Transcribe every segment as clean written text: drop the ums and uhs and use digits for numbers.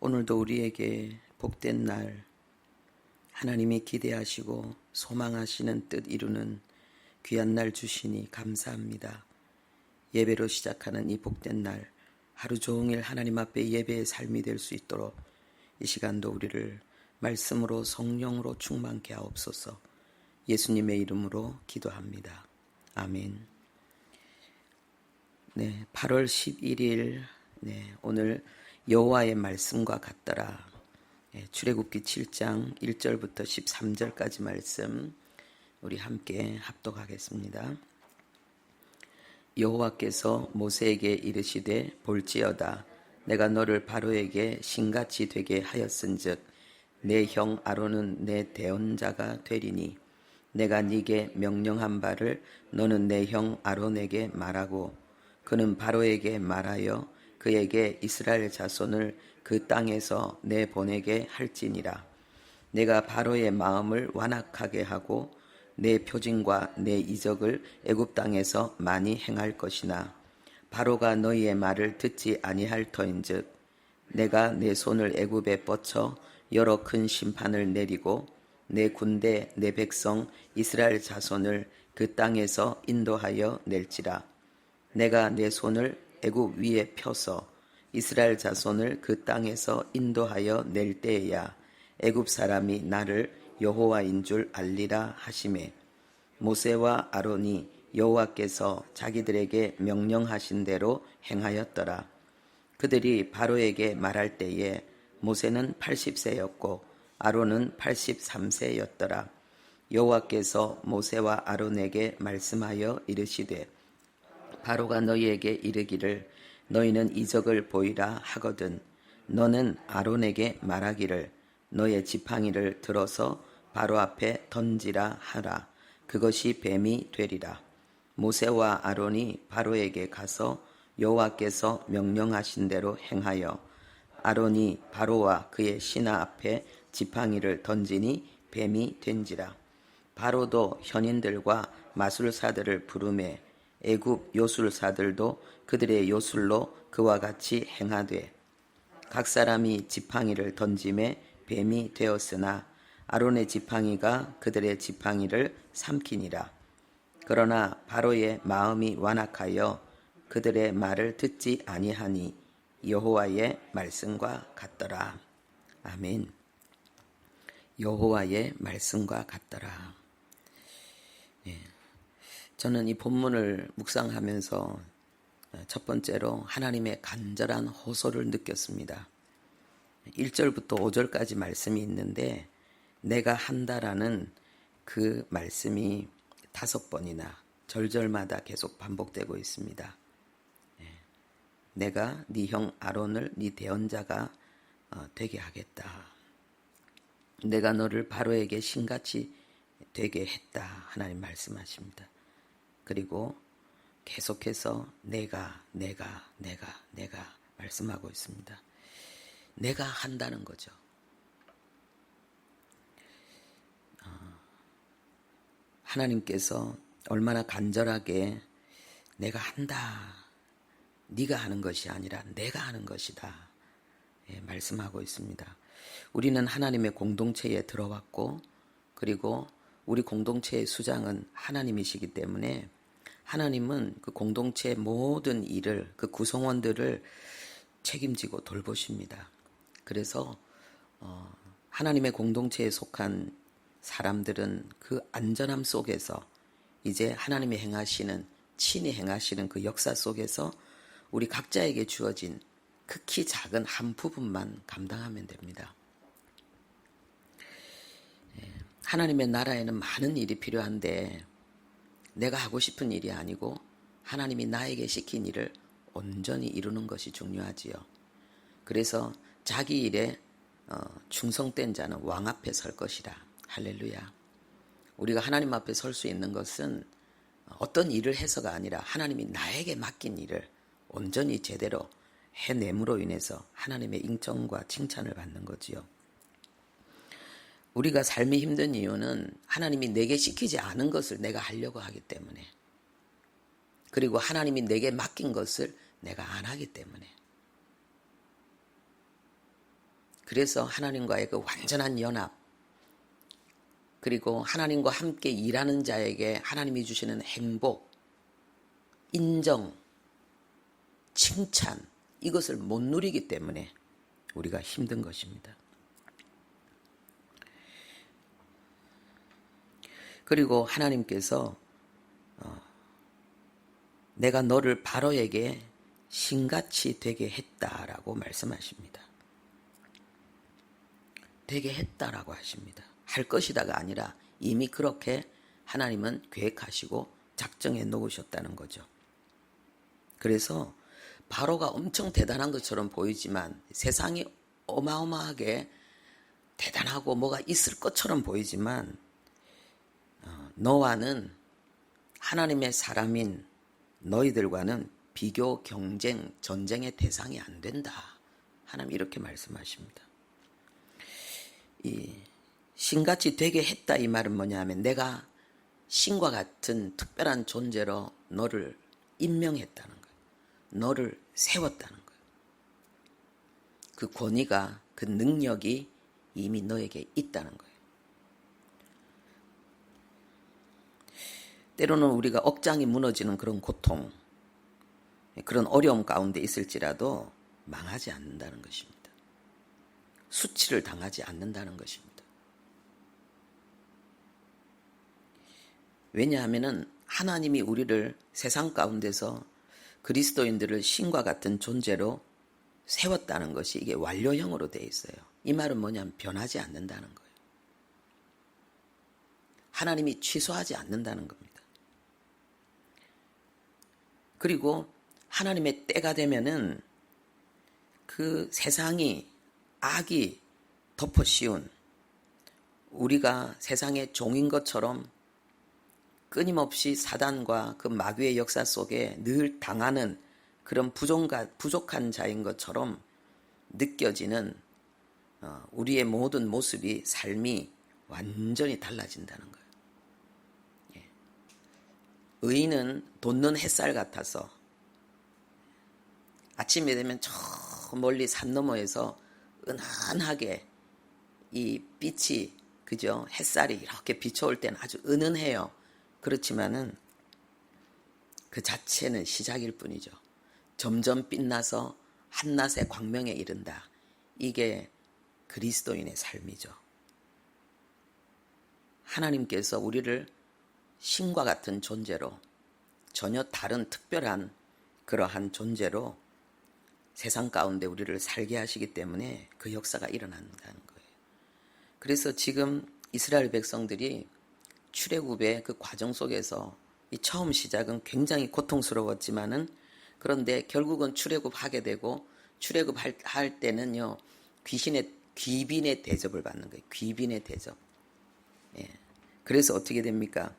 오늘도 우리에게 복된 날, 하나님이 기대하시고 소망하시는 뜻 이루는 귀한 날 주시니 감사합니다. 예배로 시작하는 이 복된 날, 하루 종일 하나님 앞에 예배의 삶이 될 수 있도록 이 시간도 우리를 말씀으로 성령으로 충만케 하옵소서. 예수님의 이름으로 기도합니다. 아멘. 네, 8월 11일 오늘 여호와의 말씀과 같더라. 출애굽기 7장 1절부터 13절까지 말씀 우리 함께 합독하겠습니다. 여호와께서 모세에게 이르시되 볼지어다 내가 너를 바로에게 신같이 되게 하였은즉 내 형 아론은 내 대언자가 되리니 내가 네게 명령한 바를 너는 내 형 아론에게 말하고 그는 바로에게 말하여 그에게 이스라엘 자손을 그 땅에서 내보내게 할지니라. 내가 바로의 마음을 완악하게 하고 내 표징과 내 이적을 애굽 땅에서 많이 행할 것이나 바로가 너희의 말을 듣지 아니할 터인즉 내가 내 손을 애굽에 뻗쳐 여러 큰 심판을 내리고 내 군대 내 백성 이스라엘 자손을 그 땅에서 인도하여 낼지라. 내가 내 손을 애굽 위에 펴서 이스라엘 자손을 그 땅에서 인도하여 낼 때에야 애굽 사람이 나를 여호와인 줄 알리라 하시매 모세와 아론이 여호와께서 자기들에게 명령하신 대로 행하였더라. 그들이 바로에게 말할 때에 모세는 80세였고 아론은 83세였더라. 여호와께서 모세와 아론에게 말씀하여 이르시되 바로가 너희에게 이르기를 너희는 이적을 보이라 하거든 너는 아론에게 말하기를 너의 지팡이를 들어서 바로 앞에 던지라 하라. 그것이 뱀이 되리라. 모세와 아론이 바로에게 가서 여호와께서 명령하신 대로 행하여 아론이 바로와 그의 신하 앞에 지팡이를 던지니 뱀이 된지라. 바로도 현인들과 마술사들을 부르매 애굽 요술사들도 그들의 요술로 그와 같이 행하되 각 사람이 지팡이를 던짐에 뱀이 되었으나 아론의 지팡이가 그들의 지팡이를 삼키니라. 그러나 바로의 마음이 완악하여 그들의 말을 듣지 아니하니 여호와의 말씀과 같더라. 아멘. 여호와의 말씀과 같더라. 저는 이 본문을 묵상하면서 첫 번째로 하나님의 간절한 호소를 느꼈습니다. 1절부터 5절까지 말씀이 있는데 내가 한다라는 그 말씀이 5번이나 절절마다 계속 반복되고 있습니다. 내가 네 형 아론을 네 대언자가 되게 하겠다. 내가 너를 바로에게 신같이 되게 했다. 하나님 말씀하십니다. 그리고 계속해서 내가 말씀하고 있습니다. 내가 한다는 거죠. 하나님께서 얼마나 간절하게 내가 한다. 네가 하는 것이 아니라 내가 하는 것이다. 말씀하고 있습니다. 우리는 하나님의 공동체에 들어왔고 그리고 우리 공동체의 수장은 하나님이시기 때문에 하나님은 그 공동체의 모든 일을 그 구성원들을 책임지고 돌보십니다. 그래서 하나님의 공동체에 속한 사람들은 그 안전함 속에서 이제 하나님이 행하시는 친히 행하시는 그 역사 속에서 우리 각자에게 주어진 극히 작은 한 부분만 감당하면 됩니다. 하나님의 나라에는 많은 일이 필요한데 내가 하고 싶은 일이 아니고 하나님이 나에게 시킨 일을 온전히 이루는 것이 중요하지요. 그래서 자기 일에 충성된 자는 왕 앞에 설 것이라. 할렐루야. 우리가 하나님 앞에 설 수 있는 것은 어떤 일을 해서가 아니라 하나님이 나에게 맡긴 일을 온전히 제대로 해냄으로 인해서 하나님의 인정과 칭찬을 받는 거지요. 우리가 삶이 힘든 이유는 하나님이 내게 시키지 않은 것을 내가 하려고 하기 때문에 그리고 하나님이 내게 맡긴 것을 내가 안 하기 때문에 그래서 하나님과의 그 완전한 연합, 그리고 하나님과 함께 일하는 자에게 하나님이 주시는 행복, 인정, 칭찬, 이것을 못 누리기 때문에 우리가 힘든 것입니다. 그리고 하나님께서 내가 너를 바로에게 신같이 되게 했다라고 말씀하십니다. 되게 했다라고 하십니다. 할 것이다가 아니라 이미 그렇게 하나님은 계획하시고 작정해 놓으셨다는 거죠. 그래서 바로가 엄청 대단한 것처럼 보이지만, 세상이 어마어마하게 대단하고 뭐가 있을 것처럼 보이지만, 너와는 하나님의 사람인 너희들과는 비교, 경쟁, 전쟁의 대상이 안 된다. 하나님 이렇게 말씀하십니다. 이 신같이 되게 했다, 이 말은 뭐냐 하면, 내가 신과 같은 특별한 존재로 너를 임명했다는 거예요. 너를 세웠다는 거예요. 그 권위가, 그 능력이 이미 너에게 있다는 거예요. 때로는 우리가 억장이 무너지는 그런 고통, 그런 어려움 가운데 있을지라도 망하지 않는다는 것입니다. 수치를 당하지 않는다는 것입니다. 왜냐하면 하나님이 우리를 세상 가운데서 그리스도인들을 신과 같은 존재로 세웠다는 것이 이게 완료형으로 되어 있어요. 이 말은 뭐냐면 변하지 않는다는 거예요. 하나님이 취소하지 않는다는 겁니다. 그리고 하나님의 때가 되면은 그 세상이, 악이 덮어씌운, 우리가 세상의 종인 것처럼 끊임없이 사단과 그 마귀의 역사 속에 늘 당하는 그런 부족한 자인 것처럼 느껴지는 우리의 모든 모습이, 삶이 완전히 달라진다는 거예요. 의인은 돋는 햇살 같아서 아침이 되면 저 멀리 산 너머에서 은은하게 이 빛이, 그죠? 햇살이 이렇게 비춰올 때는 아주 은은해요. 그렇지만은 그 자체는 시작일 뿐이죠. 점점 빛나서 한낮의 광명에 이른다. 이게 그리스도인의 삶이죠. 하나님께서 우리를 신과 같은 존재로, 전혀 다른 특별한 그러한 존재로 세상 가운데 우리를 살게 하시기 때문에 그 역사가 일어난다는 거예요. 그래서 지금 이스라엘 백성들이 출애굽의 그 과정 속에서 이 처음 시작은 굉장히 고통스러웠지만은, 그런데 결국은 출애굽하게 되고, 출애굽할 때는요, 귀빈의 대접을 받는 거예요. 귀빈의 대접. 예. 그래서 어떻게 됩니까?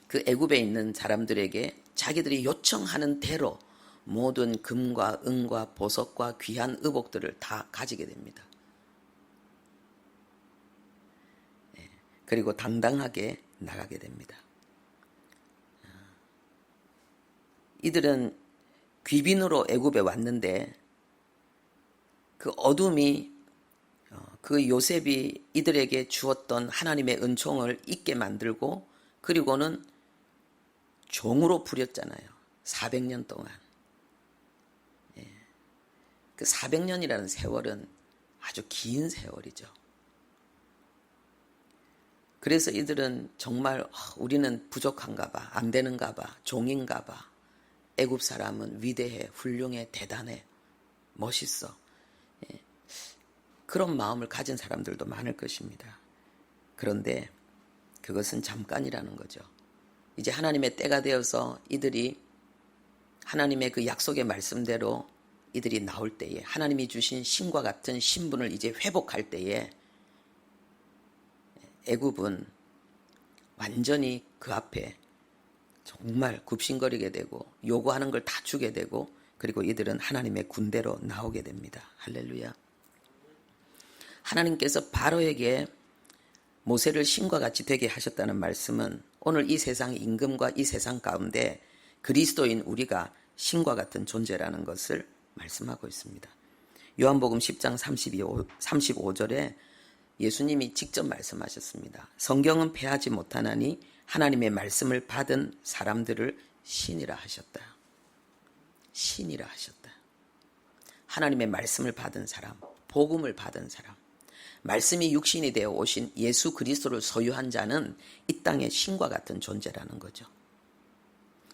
그 애굽에 있는 사람들에게 자기들이 요청하는 대로 모든 금과 은과 보석과 귀한 의복들을 다 가지게 됩니다. 그리고 당당하게 나가게 됩니다. 이들은 귀빈으로 애굽에 왔는데 그 어둠이, 그 요셉이 이들에게 주었던 하나님의 은총을 잊게 만들고, 그리고는 종으로 부렸잖아요. 400년 동안. 그 400년이라는 세월은 아주 긴 세월이죠. 그래서 이들은 정말 우리는 부족한가 봐, 안 되는가 봐, 종인가 봐. 애굽 사람은 위대해, 훌륭해, 대단해, 멋있어. 그런 마음을 가진 사람들도 많을 것입니다. 그런데 그것은 잠깐이라는 거죠. 이제 하나님의 때가 되어서 이들이 하나님의 그 약속의 말씀대로 이들이 나올 때에, 하나님이 주신 신과 같은 신분을 이제 회복할 때에 애굽은 완전히 그 앞에 정말 굽신거리게 되고 요구하는 걸 다 주게 되고, 그리고 이들은 하나님의 군대로 나오게 됩니다. 할렐루야. 하나님께서 바로에게 모세를 신과 같이 되게 하셨다는 말씀은 오늘 이 세상의 임금과 이 세상 가운데 그리스도인 우리가 신과 같은 존재라는 것을 말씀하고 있습니다. 요한복음 10장 35절에 예수님이 직접 말씀하셨습니다. 성경은 패하지 못하나니 하나님의 말씀을 받은 사람들을 신이라 하셨다. 신이라 하셨다. 하나님의 말씀을 받은 사람, 복음을 받은 사람, 말씀이 육신이 되어 오신 예수 그리스도를 소유한 자는 이 땅의 신과 같은 존재라는 거죠.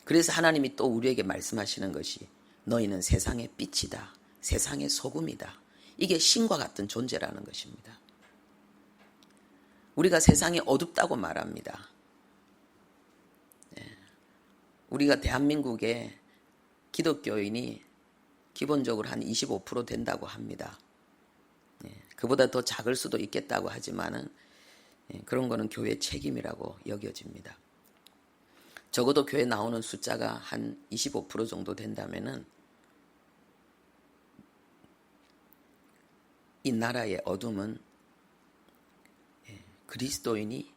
그래서 하나님이 또 우리에게 말씀하시는 것이 너희는 세상의 빛이다. 세상의 소금이다. 이게 신과 같은 존재라는 것입니다. 우리가 세상이 어둡다고 말합니다. 우리가 대한민국의 기독교인이 기본적으로 한 25% 된다고 합니다. 그보다 더 작을 수도 있겠다고 하지만은 그런 거는 교회 책임이라고 여겨집니다. 적어도 교회 나오는 숫자가 한 25% 정도 된다면은 이 나라의 어둠은 그리스도인이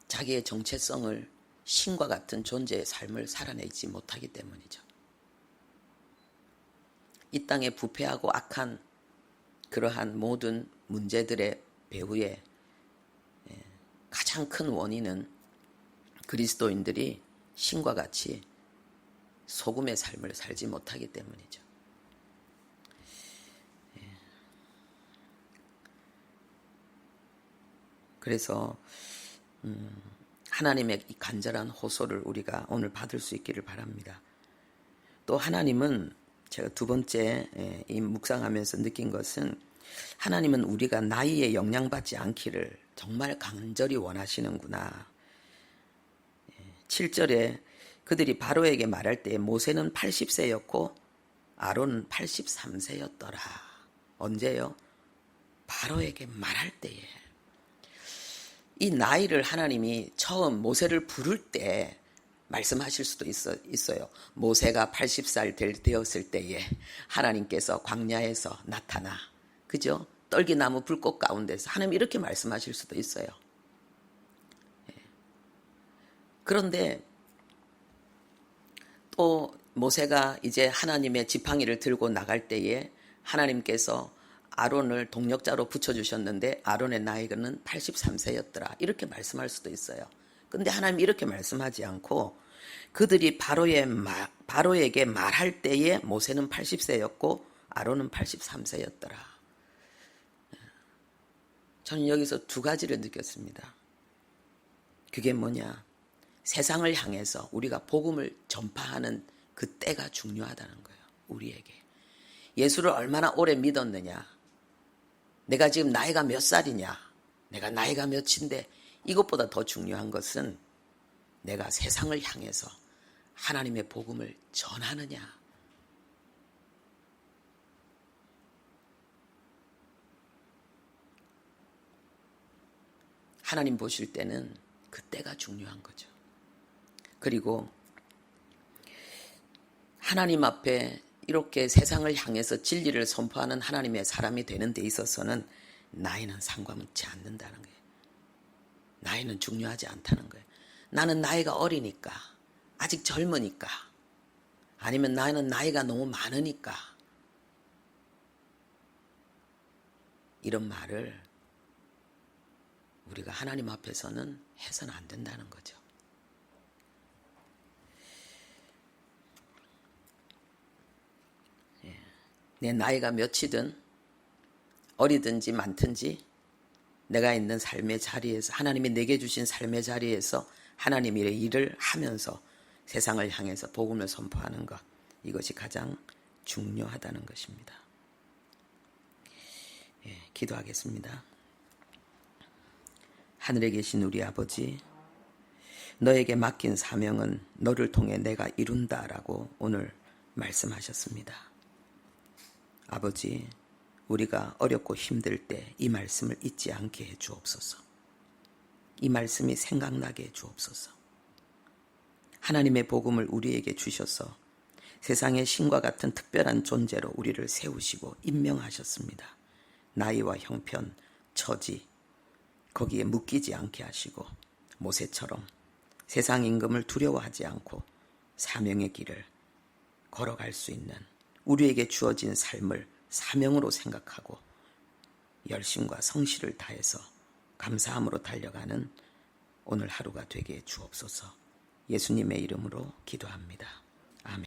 자기의 정체성을 신과 같은 존재의 삶을 살아내지 못하기 때문이죠. 이 땅에 부패하고 악한 그러한 모든 문제들의 배후에 가장 큰 원인은 그리스도인들이 신과 같이 소금의 삶을 살지 못하기 때문이죠. 그래서 하나님의 이 간절한 호소를 우리가 오늘 받을 수 있기를 바랍니다. 또 하나님은 제가 두 번째 이 묵상하면서 느낀 것은 하나님은 우리가 나이에 영향받지 않기를 정말 간절히 원하시는구나. 7절에 그들이 바로에게 말할 때 모세는 80세였고 아론은 83세였더라. 언제요? 바로에게 말할 때에. 이 나이를 하나님이 처음 모세를 부를 때 말씀하실 수도 있어요. 모세가 80살 되었을 때에 하나님께서 광야에서 나타나, 그죠? 떨기나무 불꽃 가운데서 하나님 이렇게 말씀하실 수도 있어요. 그런데 또 모세가 이제 하나님의 지팡이를 들고 나갈 때에 하나님께서 아론을 동력자로 붙여주셨는데 아론의 나이는 83세였더라. 이렇게 말씀할 수도 있어요. 근데 하나님 이렇게 말씀하지 않고 그들이 바로에게 말할 때에 모세는 80세였고 아론은 83세였더라. 저는 여기서 두 가지를 느꼈습니다. 그게 뭐냐? 세상을 향해서 우리가 복음을 전파하는 그 때가 중요하다는 거예요. 우리에게. 예수를 얼마나 오래 믿었느냐? 내가 지금 나이가 몇 살이냐? 내가 나이가 몇인데 이것보다 더 중요한 것은 내가 세상을 향해서 하나님의 복음을 전하느냐? 하나님 보실 때는 그 때가 중요한 거죠. 그리고 하나님 앞에 이렇게 세상을 향해서 진리를 선포하는 하나님의 사람이 되는 데 있어서는 나이는 상관치 않는다는 거예요. 나이는 중요하지 않다는 거예요. 나는 나이가 어리니까, 아직 젊으니까, 아니면 나는 나이가 너무 많으니까 이런 말을 우리가 하나님 앞에서는 해서는 안 된다는 거죠. 내 나이가 몇이든 어리든지 많든지 내가 있는 삶의 자리에서 하나님이 내게 주신 삶의 자리에서 하나님의 일을 하면서 세상을 향해서 복음을 선포하는 것, 이것이 가장 중요하다는 것입니다. 기도하겠습니다. 하늘에 계신 우리 아버지, 너에게 맡긴 사명은 너를 통해 내가 이룬다라고 오늘 말씀하셨습니다. 아버지, 우리가 어렵고 힘들 때 이 말씀을 잊지 않게 해 주옵소서. 이 말씀이 생각나게 해 주옵소서. 하나님의 복음을 우리에게 주셔서 세상의 신과 같은 특별한 존재로 우리를 세우시고 임명하셨습니다. 나이와 형편, 처지, 거기에 묶이지 않게 하시고 모세처럼 세상 임금을 두려워하지 않고 사명의 길을 걸어갈 수 있는 우리에게 주어진 삶을 사명으로 생각하고 열심과 성실을 다해서 감사함으로 달려가는 오늘 하루가 되게 해 주옵소서. 예수님의 이름으로 기도합니다.